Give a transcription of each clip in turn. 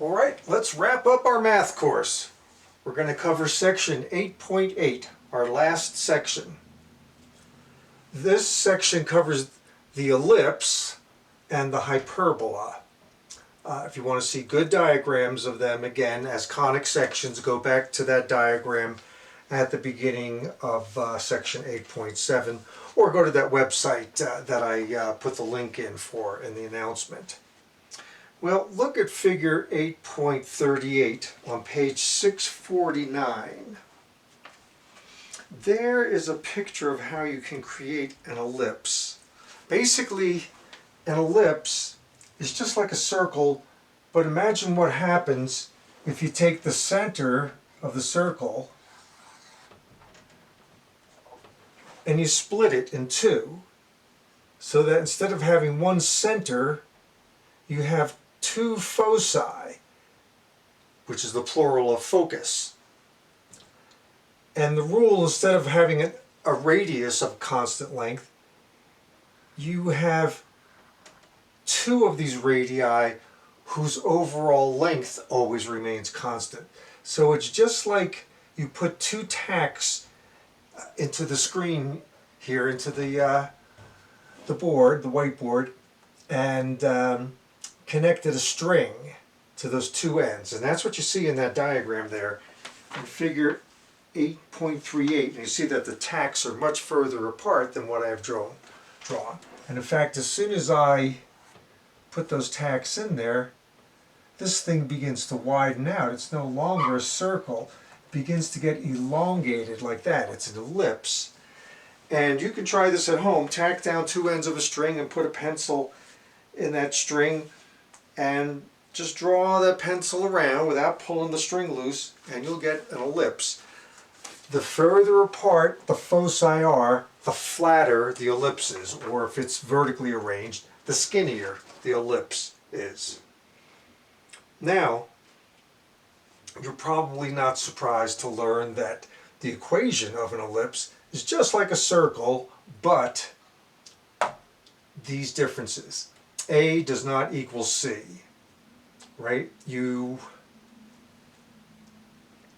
All right, let's wrap up our math course. We're going to cover section 8.8, our last section. This section covers the ellipse and the hyperbola. If you want to see good diagrams of them, again, as conic sections, go back to that diagram at the beginning of section 8.7, or go to that website that I put the link in for in the announcement. Well, look at figure 8.38 on page 649. There is a picture of how you can create an ellipse. Basically, an ellipse is just like a circle, but imagine what happens if you take the center of the circle and you split it in two, so that instead of having one center, you have two foci, which is the plural of focus. And the rule, instead of having a radius of constant length, you have two of these radii whose overall length always remains constant. So it's just like you put two tacks into the screen here, into the board, the whiteboard, and connected a string to those two ends. And that's what you see in that diagram there in figure 8.38. And you see that the tacks are much further apart than what I have drawn. And in fact, as soon as I put those tacks in there, this thing begins to widen out. It's no longer a circle. It begins to get elongated like that. It's an ellipse. And you can try this at home. Tack down two ends of a string and put a pencil in that string and just draw that pencil around without pulling the string loose, and you'll get an ellipse. The further apart the foci are, the flatter the ellipse is, or if it's vertically arranged, the skinnier the ellipse is. Now, you're probably not surprised to learn that the equation of an ellipse is just like a circle, but these differences. A does not equal C, right? You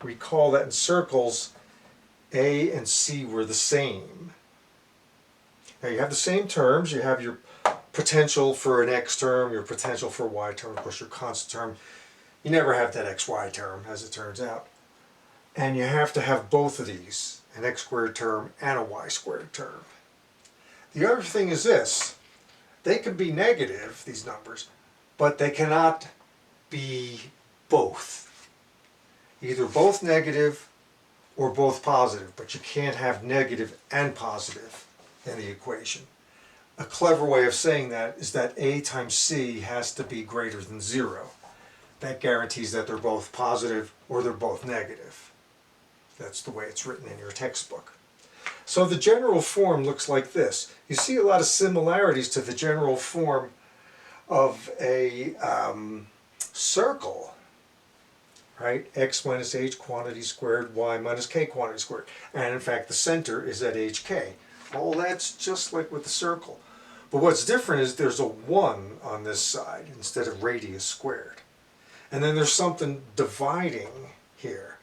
recall that in circles, A and C were the same. Now you have the same terms. You have your potential for an x term, your potential for a y term, of course your constant term. You never have that xy term, as it turns out. And you have to have both of these, an x squared term and a y squared term. The other thing is this: they can be negative, these numbers, but they cannot be both. Either both negative or both positive, but you can't have negative and positive in the equation. A clever way of saying that is that A times C has to be greater than 0. That guarantees that they're both positive or they're both negative. That's the way it's written in your textbook. So the general form looks like this. You see a lot of similarities to the general form of a circle, right? X minus h quantity squared, y minus k quantity squared. And in fact, the center is at hk. All that's just like with the circle. But what's different is there's a 1 on this side instead of radius squared. And then there's something dividing here,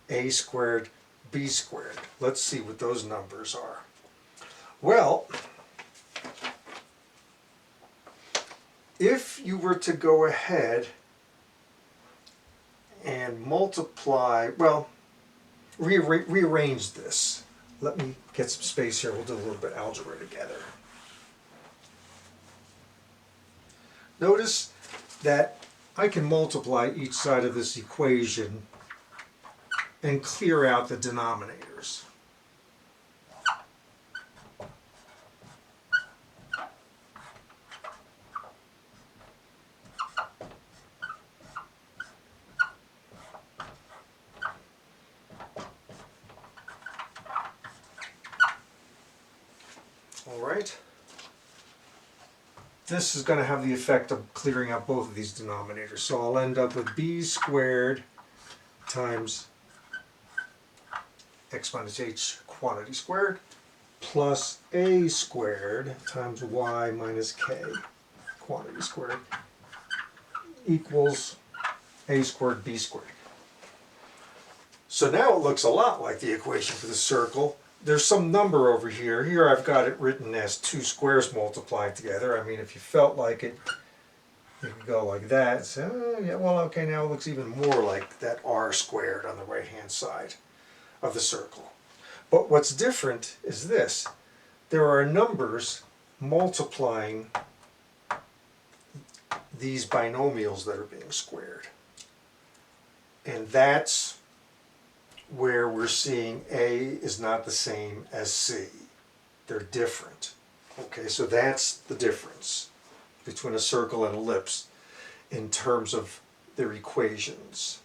a squared, b squared. Let's see what those numbers are. Well, if you were to go ahead and multiply, well, rearrange this. Let me get some space here. We'll do a little bit of algebra together. Notice that I can multiply each side of this equation and clear out the denominators. All right. This is going to have the effect of clearing out both of these denominators. So I'll end up with b squared times x minus h quantity squared plus a squared times y minus k quantity squared equals a squared b squared. So now it looks a lot like the equation for the circle. There's some number over here. Here I've got it written as two squares multiplied together. I mean, if you felt like it, you could go like that and say, oh, yeah, well, okay, now it looks even more like that r squared on the right-hand side of the circle. But what's different is this. There are numbers multiplying these binomials that are being squared. And that's where we're seeing A is not the same as C. They're different. Okay, so that's the difference between a circle and ellipse in terms of their equations.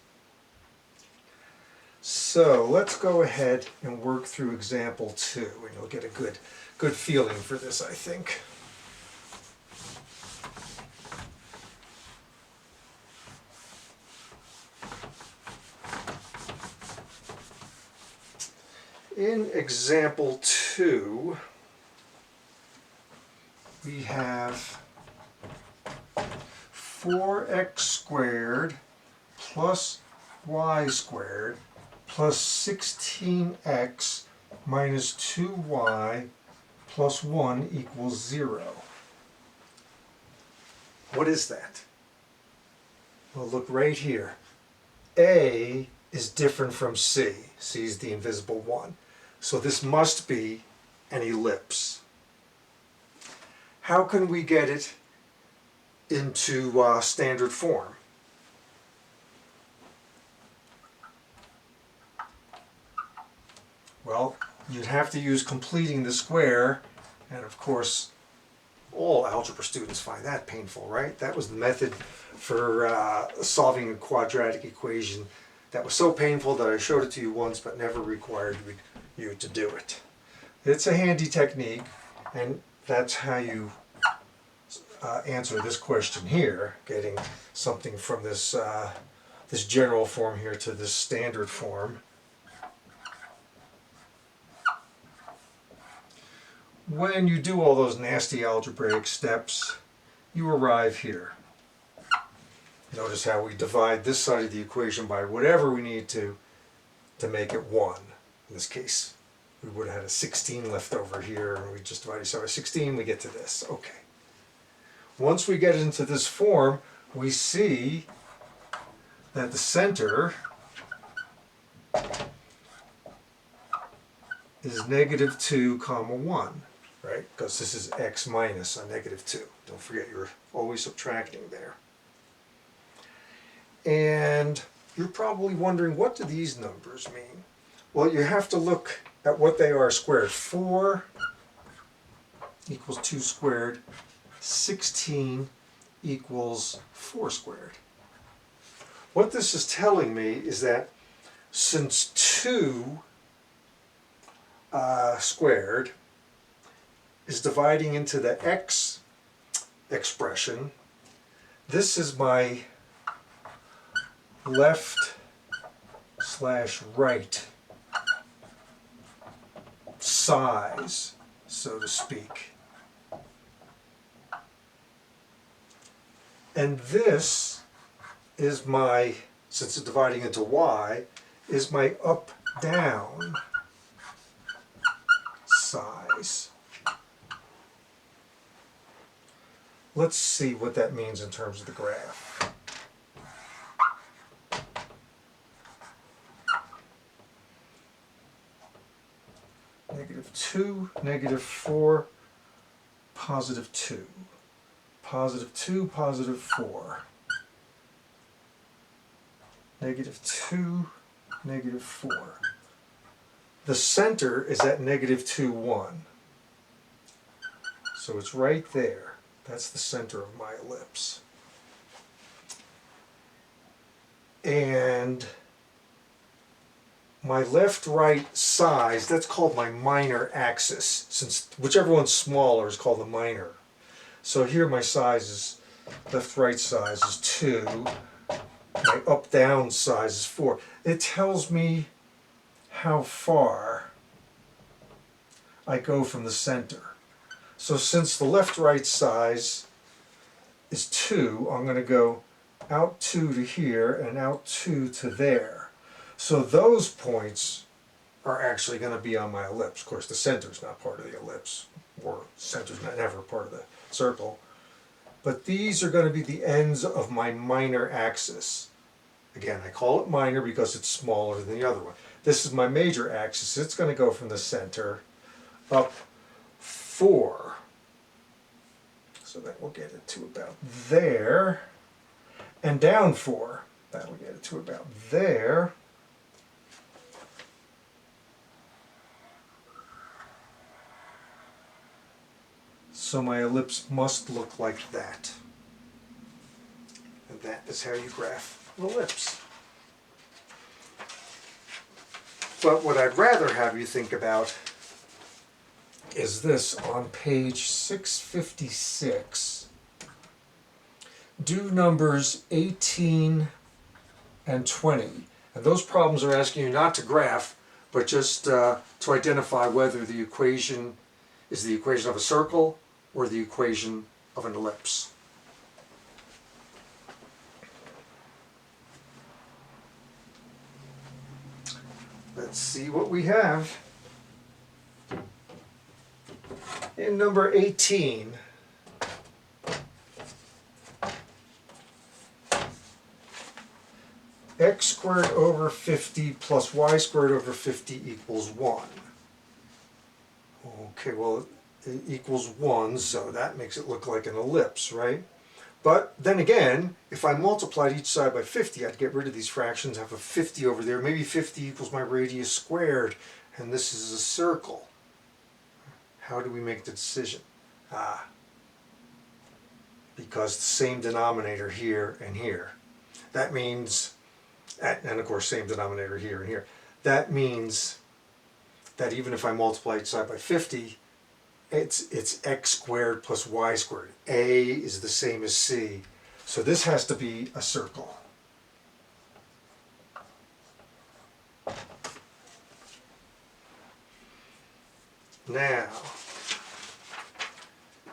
So let's go ahead and work through example 2, and you'll get a good feeling for this, I think. In example 2, we have 4x squared plus y squared plus 16x minus 2y plus 1 equals 0. What is that? Well, look right here. A is different from C. C is the invisible one. So this must be an ellipse. How can we get it into standard form? Well, you'd have to use completing the square, and of course, all algebra students find that painful, right? That was the method for solving a quadratic equation that was so painful that I showed it to you once but never required you to do it. It's a handy technique, and that's how you answer this question here, getting something from this, this general form here to this standard form. When you do all those nasty algebraic steps, you arrive here. Notice how we divide this side of the equation by whatever we need to make it 1. In this case, we would have had a 16 left over here, and we just divide each side by 16, we get to this. Okay. Once we get into this form, we see that the center is negative 2 comma 1, right? Because this is x minus a negative 2. Don't forget, you're always subtracting there. And you're probably wondering, what do these numbers mean? Well, you have to look at what they are squared. 4 equals 2 squared. 16 equals 4 squared. What this is telling me is that since 2 squared is dividing into the x expression, this is my left slash right size, so to speak. And this is my, since it's dividing into y, is my up-down size. Let's see what that means in terms of the graph. Negative 2, negative 4, positive 2. Positive 2, positive 4. Negative 2, negative 4. The center is at negative 2, 1. So it's right there. That's the center of my ellipse. And my left-right size, that's called my minor axis, since whichever one's smaller is called the minor. So here my size is, left-right size is 2, my up-down size is 4. It tells me how far I go from the center. So since the left-right size is 2, I'm going to go out 2 to here, and out 2 to there. So those points are actually going to be on my ellipse. Of course, the center's not part of the ellipse, or center's not ever part of the circle. But these are going to be the ends of my minor axis. Again, I call it minor because it's smaller than the other one. This is my major axis. It's going to go from the center up 4. So that will get it to about there. And down 4. That will get it to about there. So my ellipse must look like that. And that is how you graph an ellipse. But what I'd rather have you think about is this on page 656. Do numbers 18 and 20. And those problems are asking you not to graph, but just to identify whether the equation is the equation of a circle or the equation of an ellipse. Let's see what we have. In number 18, x squared over 50 plus y squared over 50 equals 1. Okay, well, it equals 1, so that makes it look like an ellipse, right? But then again, if I multiplied each side by 50, I'd get rid of these fractions, have a 50 over there. Maybe 50 equals my radius squared, and this is a circle. How do we make the decision? Because the same denominator here and here. That means, and of course same denominator here and here. That means that even if I multiply each side by 50, it's x squared plus y squared. A is the same as c. So this has to be a circle. Now,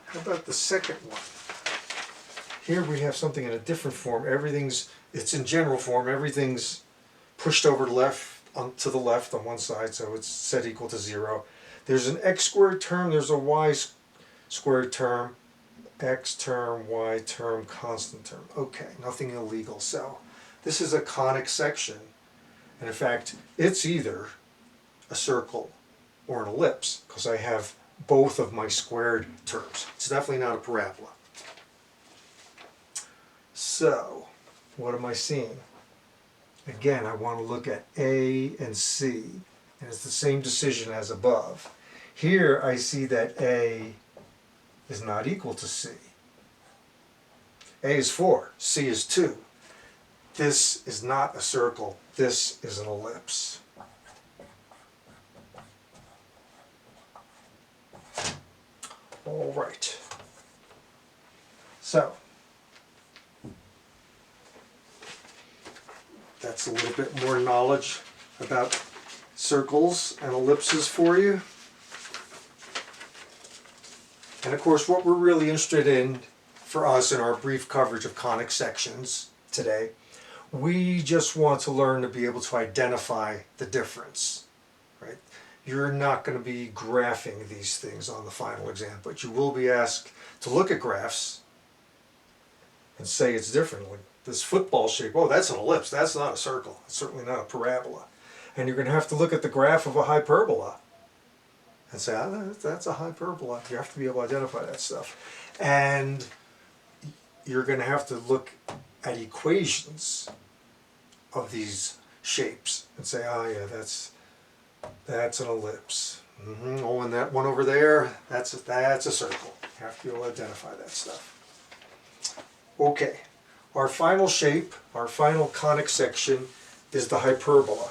how about the second one? Here we have something in a different form. It's in general form. Everything's pushed over to the left on one side, so it's set equal to 0. There's an x squared term, there's a y squared term, x term, y term, constant term. Okay, nothing illegal. So this is a conic section, and in fact, it's either a circle or an ellipse, because I have both of my squared terms. It's definitely not a parabola. So, what am I seeing? Again, I want to look at A and C, and it's the same decision as above. Here I see that A is not equal to C. A is 4, C is 2. This is not a circle, this is an ellipse. All right. So, that's a little bit more knowledge about circles and ellipses for you. And of course, what we're really interested in for us in our brief coverage of conic sections today, we just want to learn to be able to identify the difference, right? You're not going to be graphing these things on the final exam, but you will be asked to look at graphs and say it's different. Like this football shape, oh, that's an ellipse, that's not a circle, it's certainly not a parabola. And you're going to have to look at the graph of a hyperbola and say, that's a hyperbola. You have to be able to identify that stuff. And you're going to have to look at equations of these shapes and say, oh yeah, that's an ellipse. Oh, and that one over there, that's a circle. You have to be able to identify that stuff. Okay, our final shape, our final conic section is the hyperbola.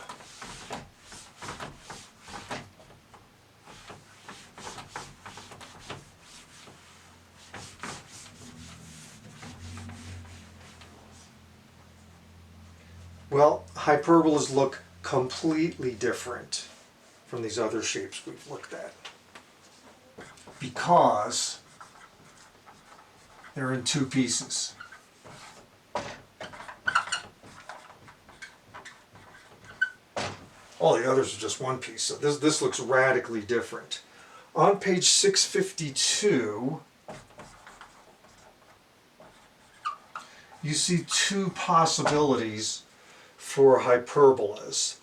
Well, hyperbolas look completely different from these other shapes we've looked at because they're in two pieces. All the others are just one piece. So this looks radically different. On page 652, you see two possibilities for hyperbolas.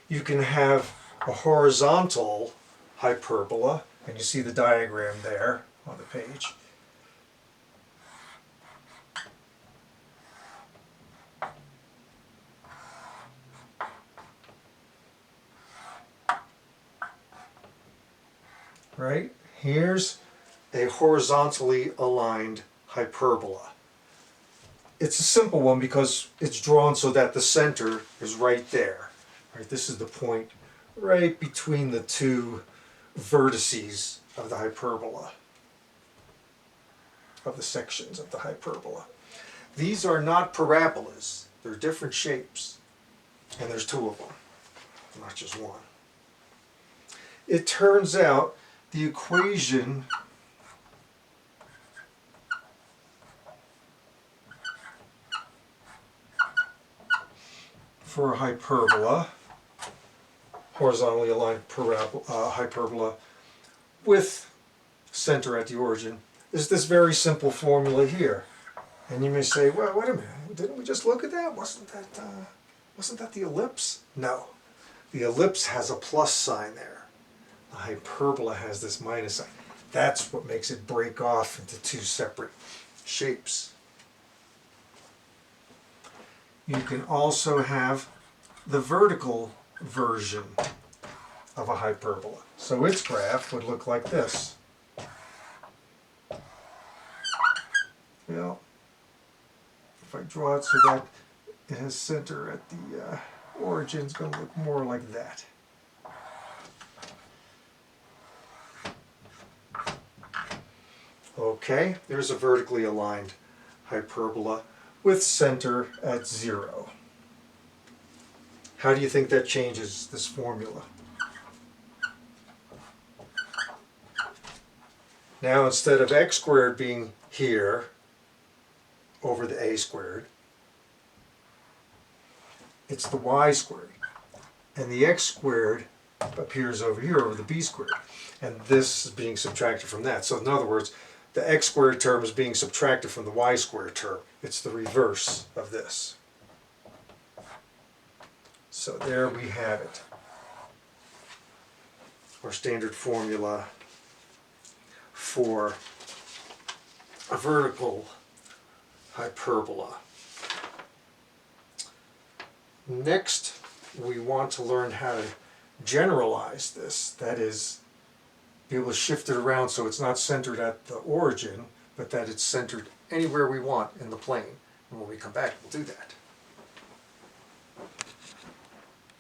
You can have a horizontal hyperbola, and you see the diagram there on the page. Right? Here's a horizontally aligned hyperbola. It's a simple one because it's drawn so that the center is right there. Right? This is the point right between the two vertices of the hyperbola, of the sections of the hyperbola. These are not parabolas. They're different shapes. And there's two of them, not just one. It turns out the equation for a hyperbola, horizontally aligned hyperbola with center at the origin, is this very simple formula here. And you may say, well, wait a minute, didn't we just look at that? Wasn't that the ellipse? No. The ellipse has a plus sign there. The hyperbola has this minus sign. That's what makes it break off into two separate shapes. You can also have the vertical version of a hyperbola. So its graph would look like this. Well, if I draw it so that it has center at the origin, it's going to look more like that. Okay, there's a vertically aligned hyperbola with center at 0. How do you think that changes this formula? Now instead of x squared being here over the a squared, it's the y squared. And the x squared appears over here over the b squared. And this is being subtracted from that. So in other words, the x squared term is being subtracted from the y squared term. It's the reverse of this. So there we have it. Our standard formula for a vertical hyperbola. Next, we want to learn how to generalize this. That is, be able to shift it around so it's not centered at the origin, but that it's centered anywhere we want in the plane. And when we come back, we'll do that.